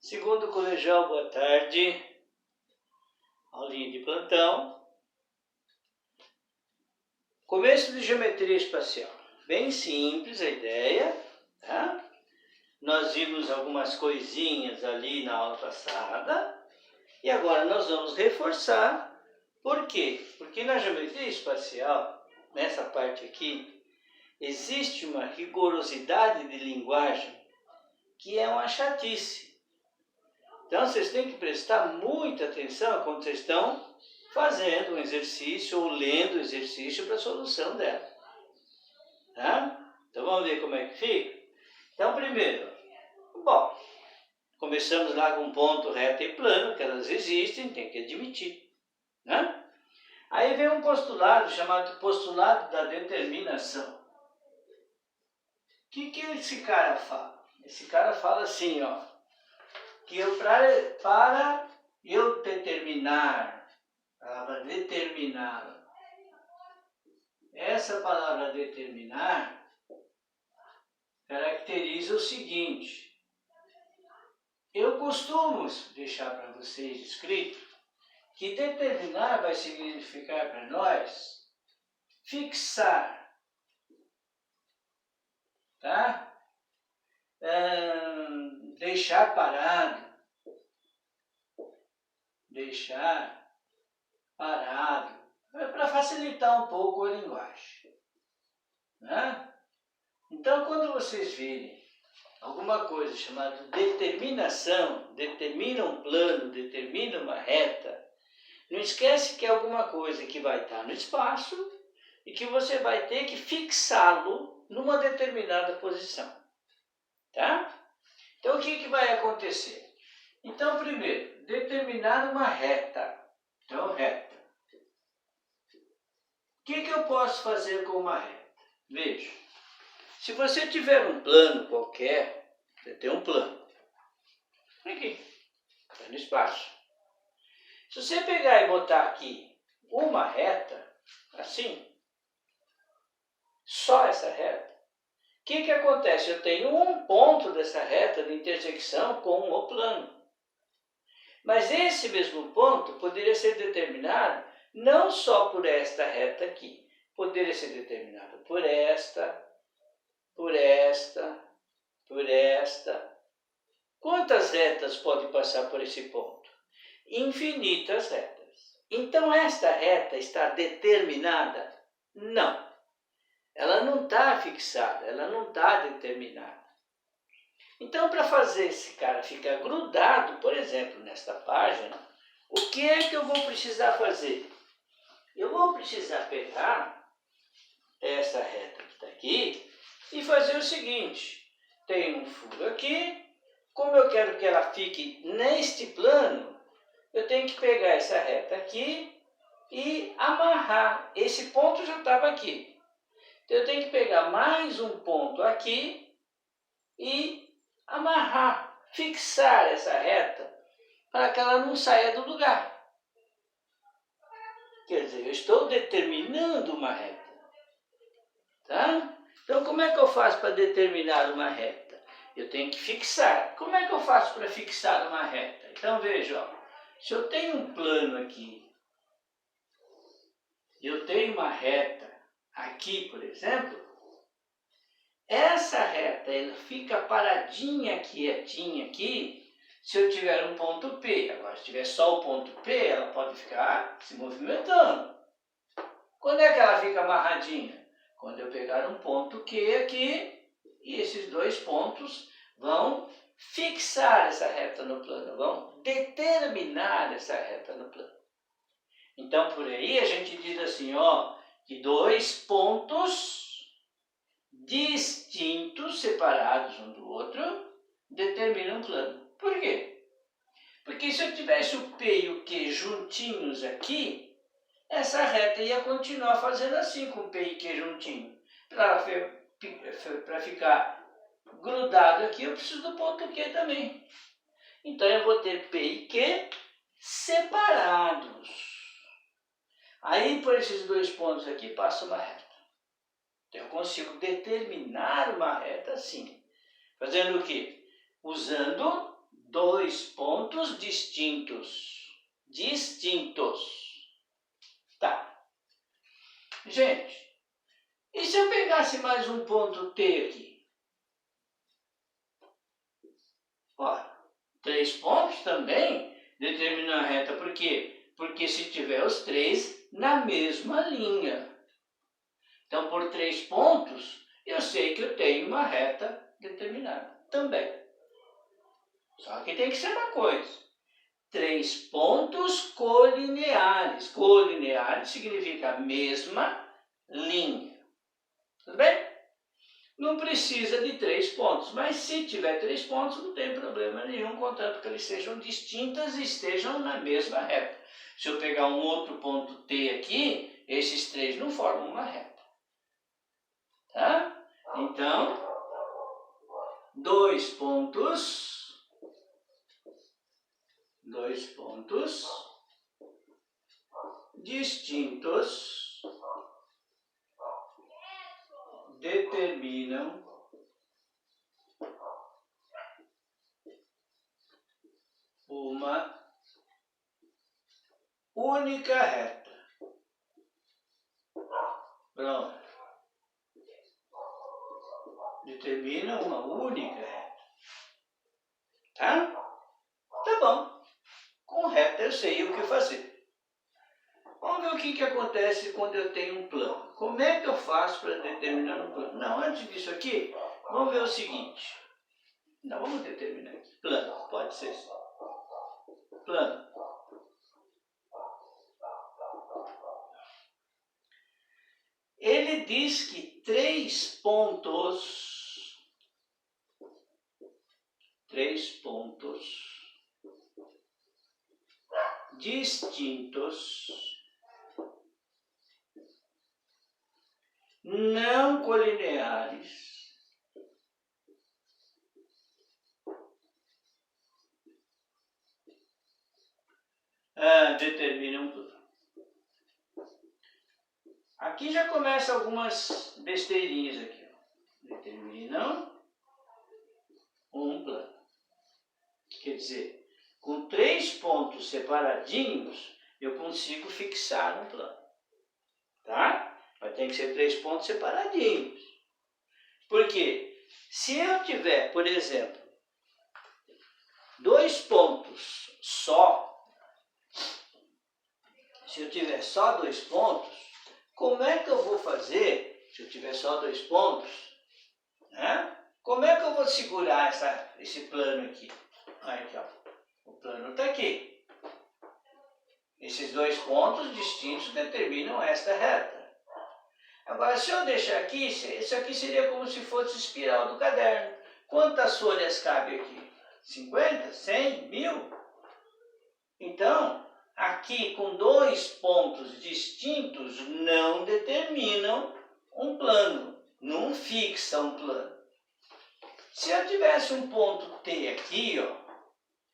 Segundo colegial, boa tarde. Aulinha de plantão. Começo de geometria espacial. Bem simples a ideia, tá? Nós vimos algumas coisinhas ali na aula passada e agora nós vamos reforçar. Por quê? Porque na geometria espacial, nessa parte aqui, existe uma rigorosidade de linguagem que é uma chatice. Então, vocês têm que prestar muita atenção quando vocês estão fazendo um exercício ou lendo o exercício para a solução dela. Tá? Então, vamos ver como é que fica? Então, primeiro, bom, começamos lá com ponto, reta e plano, que elas existem, tem que admitir. Né? Aí vem um postulado chamado postulado da determinação. O que esse cara fala? Esse cara fala assim, ó, que para eu determinar, a palavra determinar, essa palavra determinar caracteriza o seguinte: eu costumo deixar para vocês escrito que determinar vai significar para nós fixar, tá? Deixar parado, para facilitar um pouco a linguagem, né? Então, quando vocês virem alguma coisa chamada determinação, determina um plano, determina uma reta, não esquece que é alguma coisa que vai estar no espaço e que você vai ter que fixá-lo numa determinada posição, tá? Então, o que vai acontecer? Então, primeiro, determinar uma reta. Então, reta. O que eu posso fazer com uma reta? Veja, se você tiver um plano qualquer, você tem um plano. Aqui, está no espaço. Se você pegar e botar aqui uma reta, assim, só essa reta, o que acontece? Eu tenho um ponto dessa reta de intersecção com o plano. Mas esse mesmo ponto poderia ser determinado não só por esta reta aqui, poderia ser determinado por esta, por esta, por esta. Quantas retas podem passar por esse ponto? Infinitas retas. Então, esta reta está determinada? Não. Ela não está fixada, ela não está determinada. Então, para fazer esse cara ficar grudado, por exemplo, nesta página, o que é que eu vou precisar fazer? Eu vou precisar pegar essa reta que está aqui e fazer o seguinte: tem um furo aqui, como eu quero que ela fique neste plano, eu tenho que pegar essa reta aqui e amarrar. Esse ponto já estava aqui. Então, eu tenho que pegar mais um ponto aqui e amarrar, fixar essa reta para que ela não saia do lugar. Quer dizer, eu estou determinando uma reta. Tá? Então, como é que eu faço para determinar uma reta? Eu tenho que fixar. Como é que eu faço para fixar uma reta? Então, veja, ó, se eu tenho um plano aqui, e eu tenho uma reta aqui, por exemplo, essa reta ela fica paradinha, quietinha aqui, se eu tiver um ponto P. Agora, se tiver só o ponto P, ela pode ficar se movimentando. Quando é que ela fica amarradinha? Quando eu pegar um ponto Q aqui, e esses dois pontos vão fixar essa reta no plano, vão determinar essa reta no plano. Então, por aí a gente diz assim, ó, que dois pontos distintos, separados um do outro, determinam um plano. Por quê? Porque se eu tivesse o P e o Q juntinhos aqui, essa reta ia continuar fazendo assim com o P e Q juntinho. Para ficar grudado aqui, eu preciso do ponto Q também. Então, eu vou ter P e Q separados. Aí, por esses dois pontos aqui, passa uma reta. Então, eu consigo determinar uma reta assim. Fazendo o quê? Usando dois pontos distintos. Tá. Gente, e se eu pegasse mais um ponto T aqui? Ora, 3 pontos também determinam a reta. Por quê? Porque se tiver os 3 na mesma linha. Então, por 3 pontos, eu sei que eu tenho uma reta determinada também. Só que tem que ser uma coisa. 3 pontos colineares. Colineares significa a mesma linha. Tudo bem? Não precisa de 3 pontos, mas se tiver 3 pontos, não tem problema nenhum, contanto que eles sejam distintas e estejam na mesma reta. Se eu pegar um outro ponto T aqui, esses 3 não formam uma reta. Tá? Então, 2 pontos distintos determinam uma única reta. Pronto. Determina uma única reta. Tá? Tá bom. Com reta eu sei o que fazer. Vamos ver o que acontece quando eu tenho um plano. Como é que eu faço para determinar um plano? Não, antes disso aqui, vamos ver o seguinte. Não, vamos determinar aqui. Plano, pode ser assim. Plano. Ele diz que 3 pontos distintos não colineares determinam um plano. Aqui já começa algumas besteirinhas aqui. Determinam um plano. Quer dizer, com 3 pontos separadinhos, eu consigo fixar um plano. Tá? Mas tem que ser 3 pontos separadinhos. Por quê? Se eu tiver, por exemplo, 2 pontos só, se eu tiver só 2 pontos, como é que eu vou fazer, se eu tiver só 2 pontos, né? Como é que eu vou segurar esse plano aqui? Aqui, ó. O plano está aqui. Esses 2 pontos distintos determinam esta reta. Agora, se eu deixar aqui, isso aqui seria como se fosse espiral do caderno. Quantas folhas cabe aqui? 50? 100? 1000? Então, aqui com 2 pontos distintos não determinam um plano, não fixa um plano. Se eu tivesse um ponto T aqui, ó,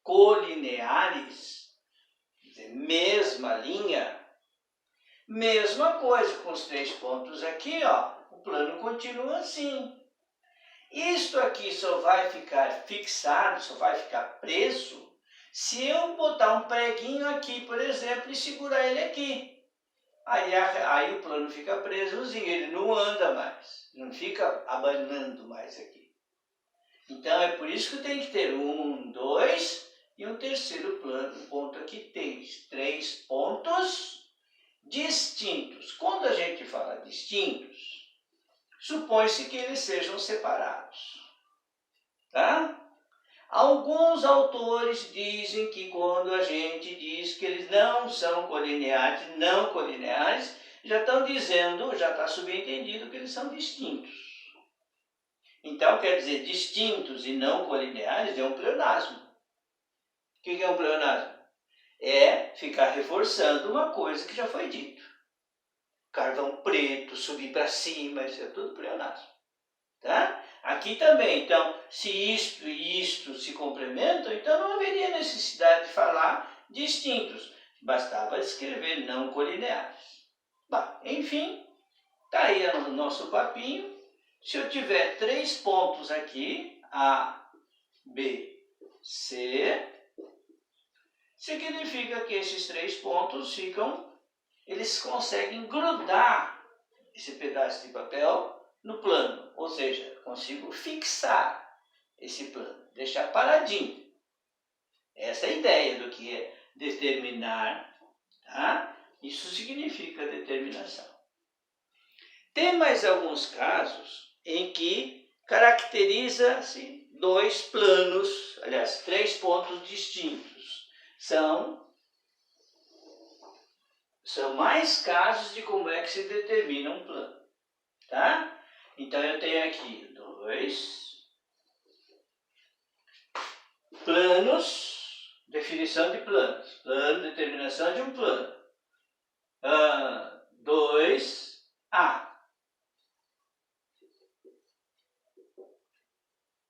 colineares, quer dizer, mesma linha, mesma coisa, com os 3 pontos aqui, ó, o plano continua assim. Isto aqui só vai ficar fixado, só vai ficar preso, se eu botar um preguinho aqui, por exemplo, e segurar ele aqui. Aí o plano fica presozinho, ele não anda mais, não fica abanando mais aqui. Então é por isso que tem que ter 1, 2 e um terceiro ponto aqui, 3 pontos distintos. Quando a gente fala distintos, supõe-se que eles sejam separados. Tá? Alguns autores dizem que quando a gente diz que eles não são colineares, já estão dizendo, já está subentendido que eles são distintos. Então, quer dizer, distintos e não colineares é um pleonasmo. O que é um pleonasmo? É ficar reforçando uma coisa que já foi dito. Carvão preto, subir para cima, isso é tudo pleonasmo. Tá? Aqui também, então, se isto e isto se complementam, então não haveria necessidade de falar distintos. Bastava escrever não colineares. Bom, enfim, está aí o nosso papinho. Se eu tiver 3 pontos aqui, A, B C, significa que esses 3 pontos eles conseguem grudar esse pedaço de papel no plano, ou seja, consigo fixar esse plano, deixar paradinho. Essa é a ideia do que é determinar, tá? Isso significa determinação. Tem mais alguns casos em que caracteriza-se 2 planos, aliás, 3 pontos distintos. São mais casos de como é que se determina um plano, tá? Então, eu tenho aqui 2 planos, definição de planos, determinação de um plano. 2A.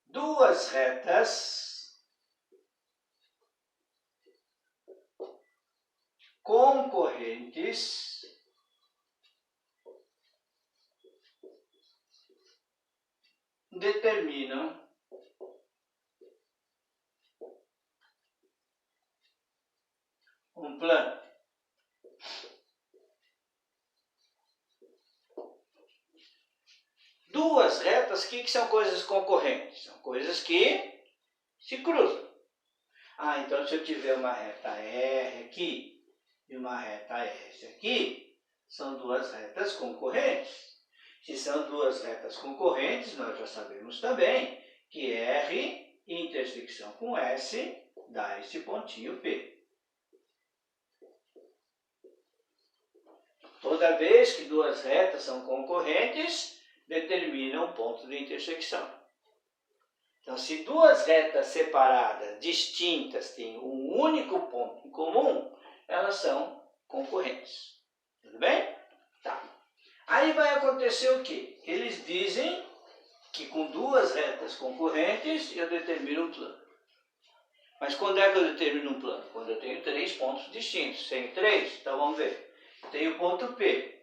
2 retas concorrentes determinam um plano. Duas retas, o que são coisas concorrentes? São coisas que se cruzam. Então se eu tiver uma reta R aqui e uma reta S aqui, são 2 retas concorrentes. Se são 2 retas concorrentes, nós já sabemos também que R intersecção com S dá esse pontinho P. Toda vez que 2 retas são concorrentes, determina um ponto de intersecção. Então, se 2 retas separadas, distintas, têm um único ponto em comum, elas são concorrentes. Tudo bem? Tá. Aí vai acontecer o quê? Eles dizem que com 2 retas concorrentes eu determino um plano. Mas quando é que eu determino um plano? Quando eu tenho 3 pontos distintos. Tenho 3? Então vamos ver. Tenho o ponto P.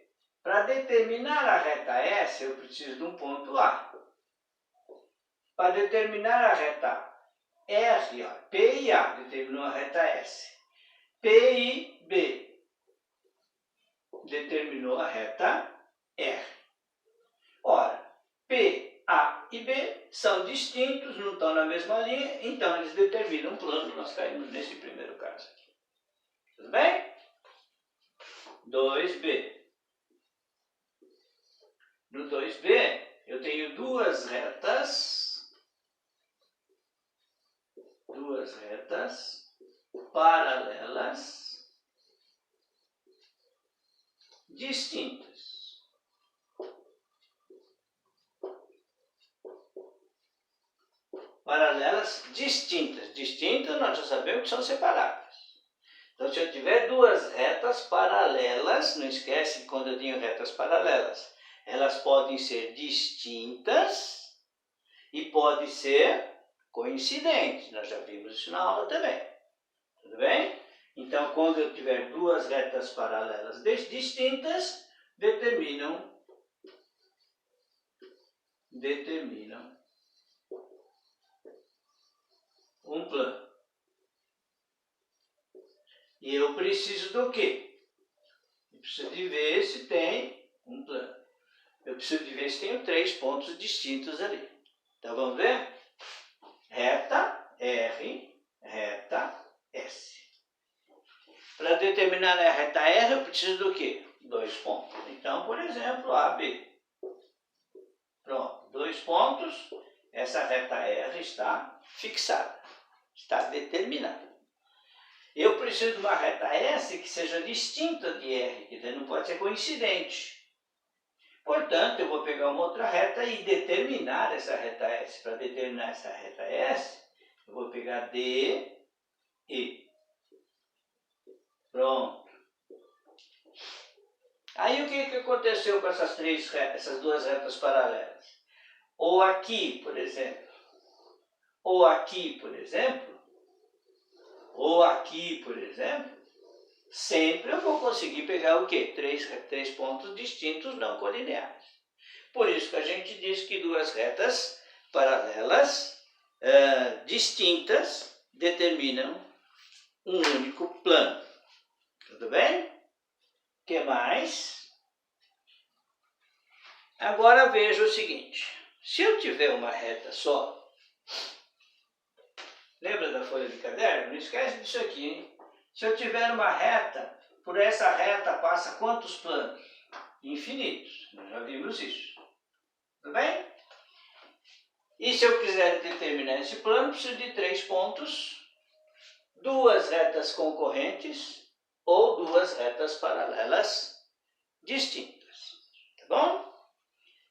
Para determinar a reta S, eu preciso de um ponto A. Para determinar a reta R, P e A, determinou a reta S. P e B determinou a reta R. Ora, P, A e B são distintos, não estão na mesma linha, então eles determinam um plano. Nós caímos nesse primeiro caso aqui. Tudo bem? 2B. No 2B, eu tenho 2 retas paralelas distintas. Paralelas distintas. Distintas nós já sabemos que são separadas. Então, se eu tiver 2 retas paralelas, não esquece que quando eu tenho retas paralelas, elas podem ser distintas e podem ser coincidentes. Nós já vimos isso na aula também. Tudo bem? Então, quando eu tiver 2 retas paralelas distintas, determinam um plano. E eu preciso do quê? Eu preciso de ver se tem um plano. Eu preciso de ver se tenho 3 pontos distintos ali. Então, vamos ver? Reta R, reta S. Para determinar a reta R, eu preciso do quê? 2 pontos. Então, por exemplo, AB. Pronto, 2 pontos. Essa reta R está fixada, está determinada. Eu preciso de uma reta S que seja distinta de R, que não pode ser coincidente. Portanto, eu vou pegar uma outra reta e determinar essa reta S. Para determinar essa reta S, eu vou pegar D, E. Pronto. Aí o que aconteceu com essas 2 retas paralelas? Ou aqui, por exemplo, ou aqui, por exemplo, ou aqui, por exemplo, sempre eu vou conseguir pegar o quê? 3 pontos distintos não colineares. Por isso que a gente diz que 2 retas paralelas distintas determinam um único plano. Tudo bem? O que mais? Agora veja o seguinte. Se eu tiver uma reta só, lembra da folha de caderno? Não esquece disso aqui, hein? Se eu tiver uma reta, por essa reta passa quantos planos? Infinitos. Nós já vimos isso. Tudo bem? E se eu quiser determinar esse plano, preciso de 3 pontos, 2 retas concorrentes ou 2 retas paralelas distintas. Tá bom?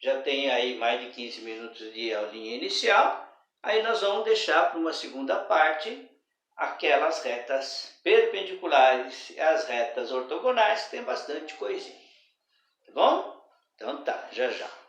Já tem aí mais de 15 minutos de aulinha inicial. Aí nós vamos deixar para uma segunda parte aquelas retas perpendiculares e as retas ortogonais, que tem bastante coisinha. Tá bom? Então tá, já já.